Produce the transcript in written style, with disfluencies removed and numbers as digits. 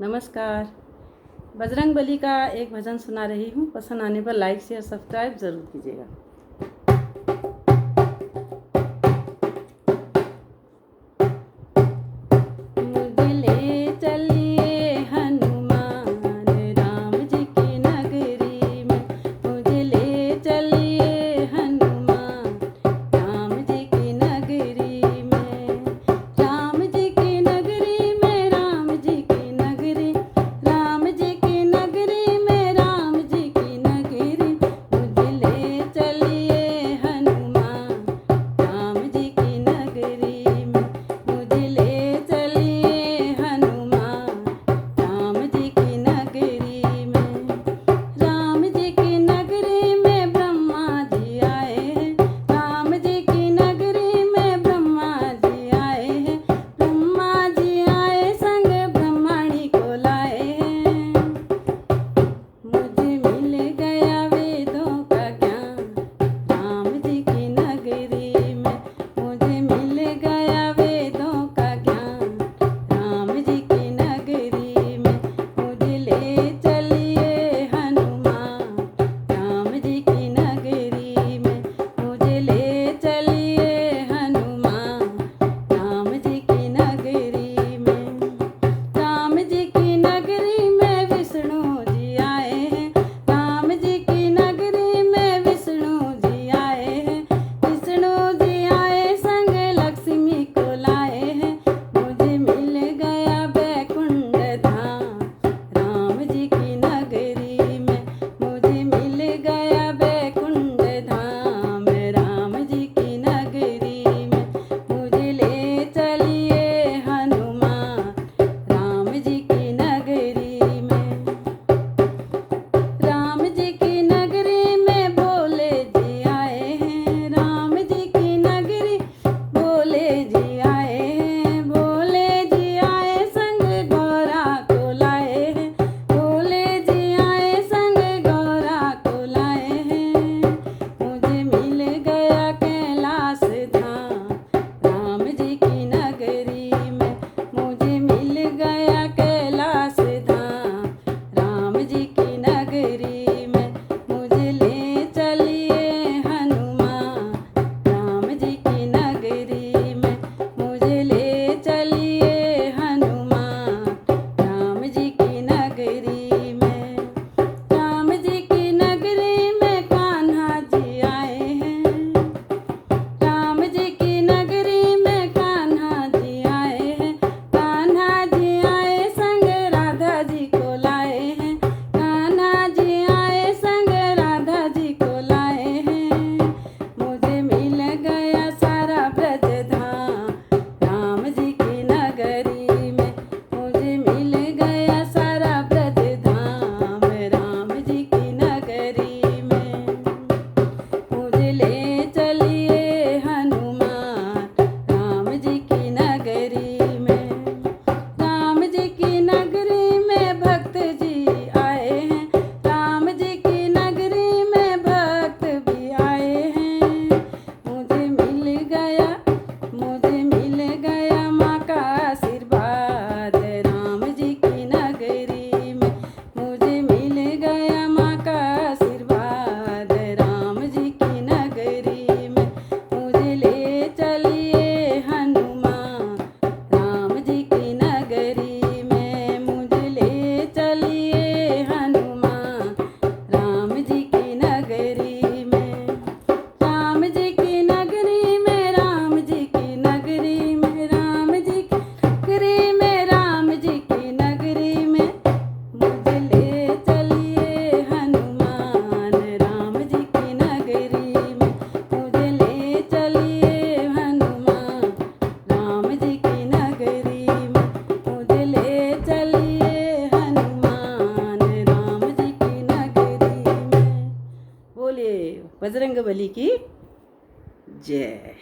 नमस्कार। बजरंगबली का एक भजन सुना रही हूँ। पसंद आने पर लाइक शेयर सब्सक्राइब ज़रूर कीजिएगा। मुझे ले चलिए हनुमान राम जी की नगरी में, मुझे ले चलिए हनुमान राम जी की नगरी में, राम जी की नगरी में, राम जी की नगरी, राम जी की नगरी में, राम जी की नगरी, मुझे ले चलिए हनुमान राम जी की नगरी में, मुझे ले चलिए हनुमान राम जी की नगरी में, राम जी की नगरी में ब्रह्मा जी आए हैं, राम जी की नगरी में ब्रह्मा जी आए हैं, ब्रह्मा जी आए संग ब्रह्मणी को लाए हैं, मुझे मिल गया वेदों का ज्ञान राम जी की नगरी में, मुझे मिल गया वेदों का ज्ञान राम जी की नगरी में, मुझे ले चलिए हनुमान राम जी की नगरी में, मुझे ले चलिए हनुमान राम जी की नगरी में, राम जी की नगरी में विष्णु जी आए हैं, राम जी की नगरी में विष्णु जी आए हैं, विष्णु जी आए संग लक्ष्मी को लाए हैं, मुझे मिल गया बैकुंठ धाम राम जी की नगरी में, मुझे मिल गया बैकुंठ धाम राम जी की नगरी में, मुझे ले चलिए हनुमान राम जी की नगरी में, राम जी की नगरी में भोले जी आए हैं, राम जी की नगरी भोले जी आए हैं, भोले जी आए संग गौरा को लाए हैं, भोले जी आए संग गौरा को लाए हैं, मुझे मिल गया कैलाश धाम राम जी की नगरी में, मुझे मिल गया कैलाश धाम राम जी की नगरी में, मुझे ले चलिए हनुमान राम जी की नगरी में, मुझे ले चलिए हनुमान राम जी की नगरी में, राम जी की नगरी में कान्हा जी आए हैं, राम जी की नगरी में कान्हा जी आए हैं, कान्हा जी आए संग राधा जी को लाए हैं, कान्हा जी आए संग राधा जी को लाए हैं, मुझे मिल गया सारा ब्रज धाम राम जी की नगरी में, मुझे मिल गया सारा ब्रज धाम राम जी की नगरी में, मुझे ले चलिए हनुमान राम जी की नगरी में, राम जी की नगरी में भक्त जी आए हैं, राम जी की नगरी में भक्त भी आए हैं, मुझे मिल गया माँ का आशीर्वाद राम जी की नगरी में, मुझे मिल गया माँ का आशीर्वाद राम जी की नगरी में, मुझे ले चलिए हनुमान राम जी की नगरी में, मुझे ले चलिए हनुमान राम जी की नगरी में, राम जी की नगरी में, राम जी की नगरी में, राम जी की नगरी में, राम जी की नगरी में, मुझे ले चलिए हनुमान राम जी की नगरी में, मुझे ले चलिए हनुमान राम जी की नगरी में, मुझे ले चलिए हनुमान राम जी की नगरी में। बोलिए बजरंगबली की जय।